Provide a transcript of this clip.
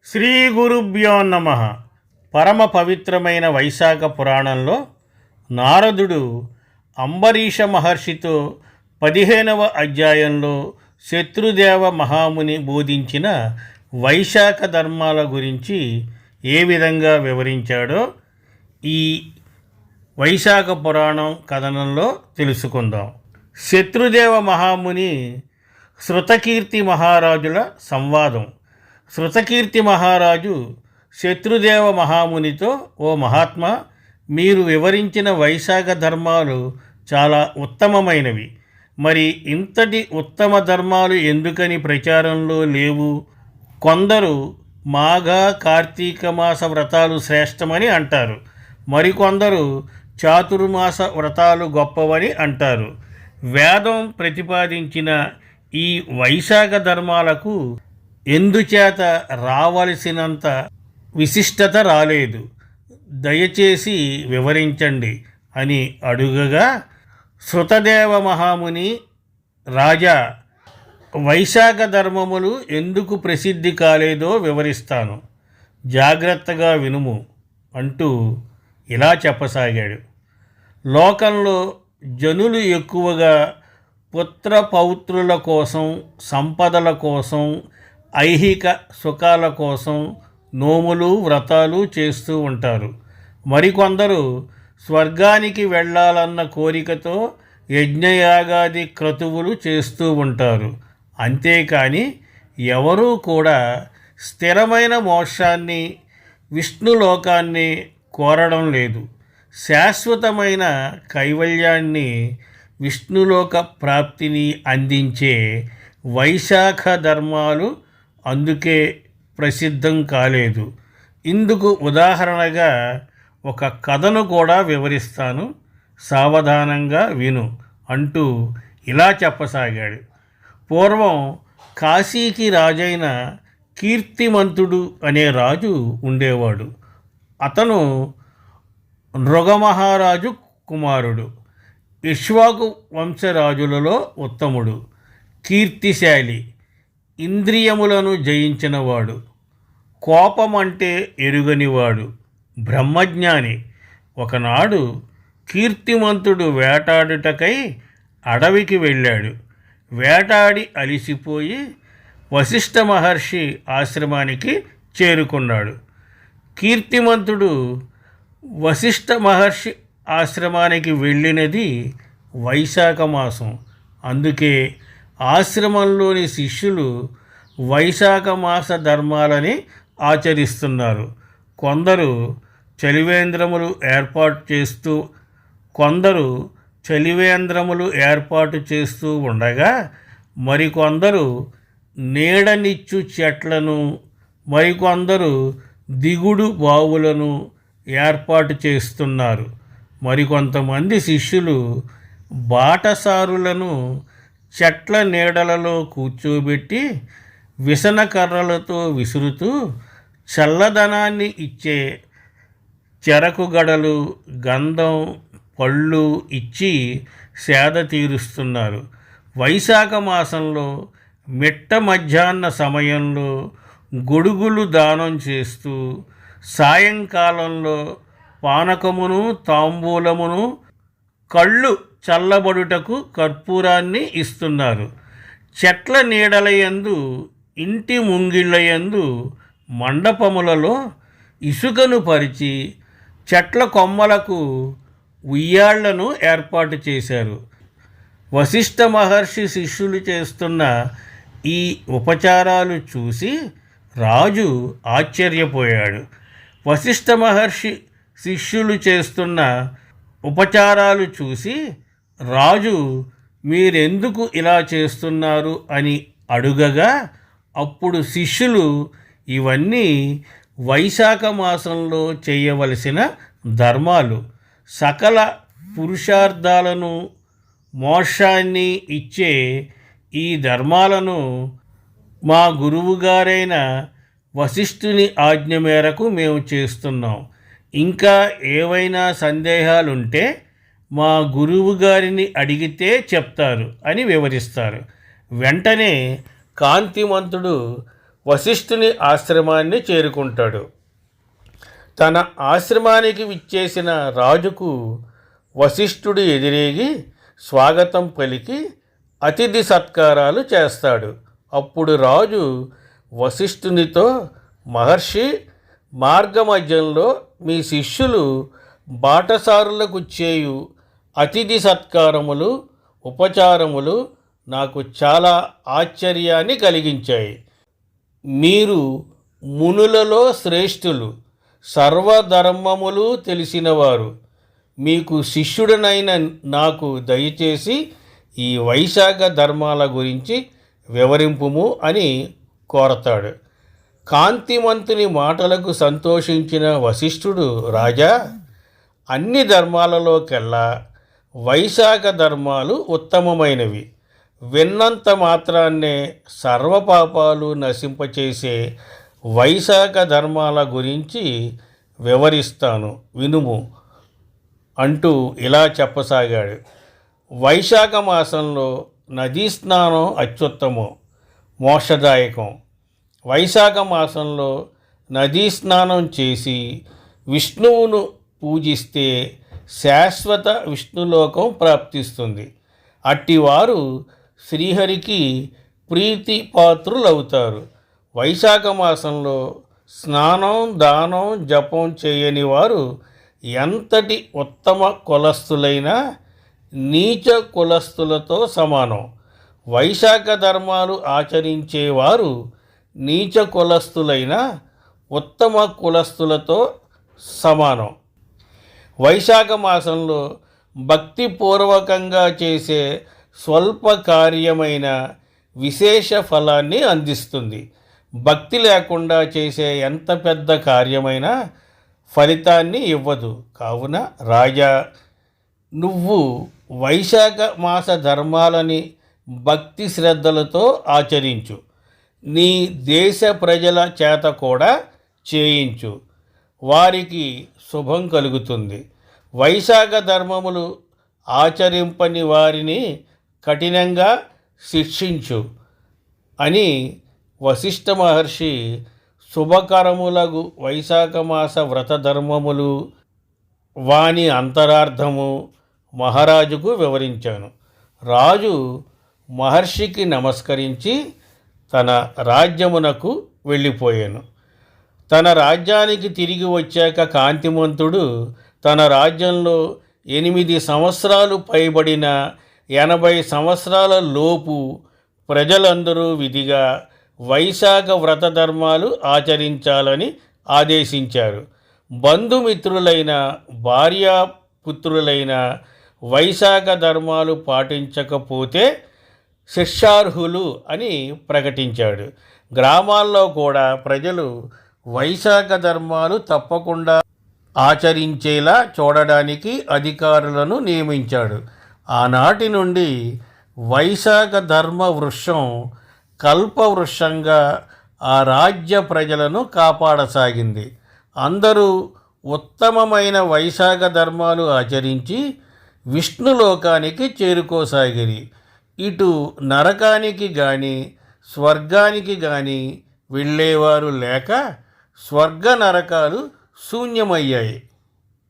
శ్రీ గురుభ్యో నమ. పరమ పవిత్రమైన వైశాఖ పురాణంలో నారదుడు అంబరీష మహర్షితో 15వ అధ్యాయంలో శత్రుదేవ మహాముని బోధించిన వైశాఖ ధర్మాల గురించి ఏ విధంగా వివరించాడో ఈ వైశాఖ పురాణం కథనంలో తెలుసుకుందాం. శత్రుదేవ మహాముని శృతకీర్తి మహారాజుల సంవాదం. శృతకీర్తి మహారాజు శత్రుదేవ మహామునితో, ఓ మహాత్మా, మీరు వివరించిన వైశాఖ ధర్మాలు చాలా ఉత్తమమైనవి. మరి ఇంతటి ఉత్తమ ధర్మాలు ఎందుకని ప్రచారంలో లేవు? కొందరు మాఘ కార్తీక మాస వ్రతాలు శ్రేష్టమని అంటారు, మరికొందరు చాతుర్మాస వ్రతాలు గొప్పవని అంటారు. వేదం ప్రతిపాదించిన ఈ వైశాఖ ధర్మాలకు ఎందుచేత రావలసినంత విశిష్టత రాలేదు? దయచేసి వివరించండి అని అడుగగా, శృతదేవ మహాముని, రాజా, వైశాఖ ధర్మములు ఎందుకు ప్రసిద్ధి కాలేదో వివరిస్తాను, జాగ్రత్తగా వినుము అంటూ ఇలా చెప్పసాగాడు. లోకంలో జనులు ఎక్కువగా పుత్ర పౌత్రుల కోసం, సంపదల కోసం, ఐహిక సుఖాల కోసం నోములు వ్రతాలు చేస్తూ ఉంటారు. మరికొందరు స్వర్గానికి వెళ్ళాలన్న కోరికతో యజ్ఞయాగాది క్రతువులు చేస్తూ ఉంటారు. అంతేకాని ఎవరూ కూడా స్థిరమైన మోక్షాన్ని, విష్ణులోకాన్ని కోరడం లేదు. శాశ్వతమైన కైవల్యాన్ని, విష్ణులోక ప్రాప్తిని అందించే వైశాఖ ధర్మాలు అందుకే ప్రసిద్ధం కాలేదు. ఇందుకు ఉదాహరణగా ఒక కథను కూడా వివరిస్తాను, సావధానంగా విను అంటూ ఇలా చెప్పసాగాడు. పూర్వం కాశీకి రాజైన కీర్తిమంతుడు అనే రాజు ఉండేవాడు. అతను నృగమహారాజు కుమారుడు. ఇక్ష్వాకు వంశరాజులలో ఉత్తముడు, కీర్తిశాలి, ఇంద్రియములను జయించినవాడు, కోపమంటే ఎరుగనివాడు, బ్రహ్మజ్ఞాని. ఒకనాడు కీర్తిమంతుడు వేటాడుటకై అడవికి వెళ్ళాడు. వేటాడి అలిసిపోయి వశిష్ఠ మహర్షి ఆశ్రమానికి చేరుకున్నాడు. కీర్తిమంతుడు వశిష్ఠ మహర్షి ఆశ్రమానికి వెళ్ళినది వైశాఖ మాసం. అందుకే ఆశ్రమంలోని శిష్యులు వైశాఖ మాస ధర్మాలని ఆచరిస్తున్నారు. కొందరు చలివేంద్రములు ఏర్పాటు చేస్తూ ఉండగా, మరికొందరు నీడనిచ్చు చెట్లను, మరికొందరు దిగుడు బావులను ఏర్పాటు చేస్తున్నారు. మరికొంతమంది శిష్యులు బాటసారులను చెట్ల నీడలలో కూర్చోబెట్టి విసనకర్రలతో విసురుతూ చల్లదనాన్ని ఇచ్చే చెరకు గడలు, గంధం, పళ్ళు ఇచ్చి సేద తీరుస్తున్నారు. వైశాఖ మాసంలో మిట్ట మధ్యాహ్న సమయంలో గొడుగులు దానం చేస్తూ, సాయంకాలంలో పానకమును, తాంబూలమును, కళ్ళు చల్లబడుటకు కర్పూరాన్ని ఇస్తున్నారు. చెట్ల నీడలయందు, ఇంటి ముంగిళ్ళయందు, మండపములలో ఇసుకను పరిచి చెట్ల కొమ్మలకు ఉయ్యాళ్లను ఏర్పాటు చేశారు. వశిష్ఠ మహర్షి శిష్యులు చేస్తున్న ఈ ఉపచారాలు చూసి రాజు ఆశ్చర్యపోయాడు. వశిష్ఠ మహర్షి శిష్యులు చేస్తున్న ఉపచారాలు చూసి రాజు, మీరెందుకు ఇలా చేస్తున్నారు అని అడుగగా, అప్పుడు శిష్యులు, ఇవన్నీ వైశాఖ మాసంలో చేయవలసిన ధర్మాలు, సకల పురుషార్థాలను, మోక్షాన్ని ఇచ్చే ఈ ధర్మాలను మా గురువుగారైన వశిష్ఠుని ఆజ్ఞ మేరకు మేము చేస్తున్నాం. ఇంకా ఏవైనా సందేహాలుంటే మా గురువు గారిని అడిగితే చెప్తారు అని వివరిస్తారు. వెంటనే కాంతిమంతుడు వశిష్ఠుని ఆశ్రమాన్ని చేరుకుంటాడు. తన ఆశ్రమానికి విచ్చేసిన రాజుకు వశిష్ఠుడు ఎదురేగి స్వాగతం పలికి అతిథి సత్కారాలు చేస్తాడు. అప్పుడు రాజు వశిష్ఠునితో, మహర్షి, మార్గమధ్యంలో మీ శిష్యులు బాటసారులకు చేయు అతిథి సత్కారములు, ఉపచారములు నాకు చాలా ఆశ్చర్యాన్ని కలిగించాయి. మీరు మునులలో శ్రేష్ఠులు, సర్వధర్మములు తెలిసినవారు. మీకు శిష్యుడనైన నాకు దయచేసి ఈ వైశాఖ ధర్మాల గురించి వివరింపుము అని కోరతాడు. కాంతిమంతుని మాటలకు సంతోషించిన వశిష్ఠుడు, రాజా, అన్ని ధర్మాలలోకెల్లా వైశాఖ ధర్మాలు ఉత్తమమైనవి. విన్నంత మాత్రాన్నే సర్వపాపాలు నశింపచేసే వైశాఖ ధర్మాల గురించి వివరిస్తాను, వినుము అంటూ ఇలా చెప్పసాగాడు. వైశాఖ మాసంలో నదీ స్నానం అత్యుత్తమం, మోక్షదాయకం. వైశాఖ మాసంలో నదీ స్నానం చేసి విష్ణువును పూజిస్తే శాశ్వత విష్ణులోకం ప్రాప్తిస్తుంది. అట్టివారు శ్రీహరికి ప్రీతి పాత్రులవుతారు. వైశాఖ మాసంలో స్నానం, దానం, జపం చేయని వారు ఎంతటి ఉత్తమ కులస్థులైనా నీచ కులస్థులతో సమానం. వైశాఖ ధర్మాలు ఆచరించేవారు నీచ కులస్థులైన ఉత్తమ కులస్థులతో సమానం. వైశాఖ మాసంలో భక్తిపూర్వకంగా చేసే స్వల్ప కార్యమైన విశేష ఫలాన్ని అందిస్తుంది. భక్తి లేకుండా చేసే ఎంత పెద్ద కార్యమైనా ఫలితాన్ని ఇవ్వదు. కావున రాజా, నువ్వు వైశాఖ మాస ధర్మాలని భక్తి శ్రద్ధలతో ఆచరించు. నీ దేశ ప్రజల చేత కూడా చేయించు. వారికి శుభం కలుగుతుంది. వైశాఖ ధర్మములు ఆచరింపని వారిని కఠినంగా శిక్షించు అని వశిష్ఠ మహర్షి శుభకరములగు వైశాఖ మాస వ్రత ధర్మములు, వాని అంతరార్థము మహారాజుకు వివరించాను. రాజు మహర్షికి నమస్కరించి తన రాజ్యమునకు వెళ్ళిపోయాను. తన రాజ్యానికి తిరిగి వచ్చాక కాంతిమంతుడు తన రాజ్యంలో 8 సంవత్సరాలు పైబడిన 80 సంవత్సరాల లోపు ప్రజలందరూ విధిగా వైశాఖ వ్రత ధర్మాలు ఆచరించాలని ఆదేశించారు. బంధుమిత్రులైన, భార్యాపుత్రులైన వైశాఖ ధర్మాలు పాటించకపోతే శిక్షార్హులు అని ప్రకటించాడు. గ్రామాల్లో కూడా ప్రజలు వైశాఖ ధర్మాలు తప్పకుండా ఆచరించేలా చూడడానికి అధికారులను నియమించాడు. ఆనాటి నుండి వైశాఖ ధర్మ వృక్షం కల్పవృక్షంగా ఆ రాజ్య ప్రజలను కాపాడసాగింది. అందరూ ఉత్తమమైన వైశాఖ ధర్మాలు ఆచరించి విష్ణులోకానికి చేరుకోసాగిరి. ఇటు నరకానికి కానీ స్వర్గానికి కానీ వెళ్ళేవారు లేక స్వర్గ నరకాలు శూన్యమయ్యాయి.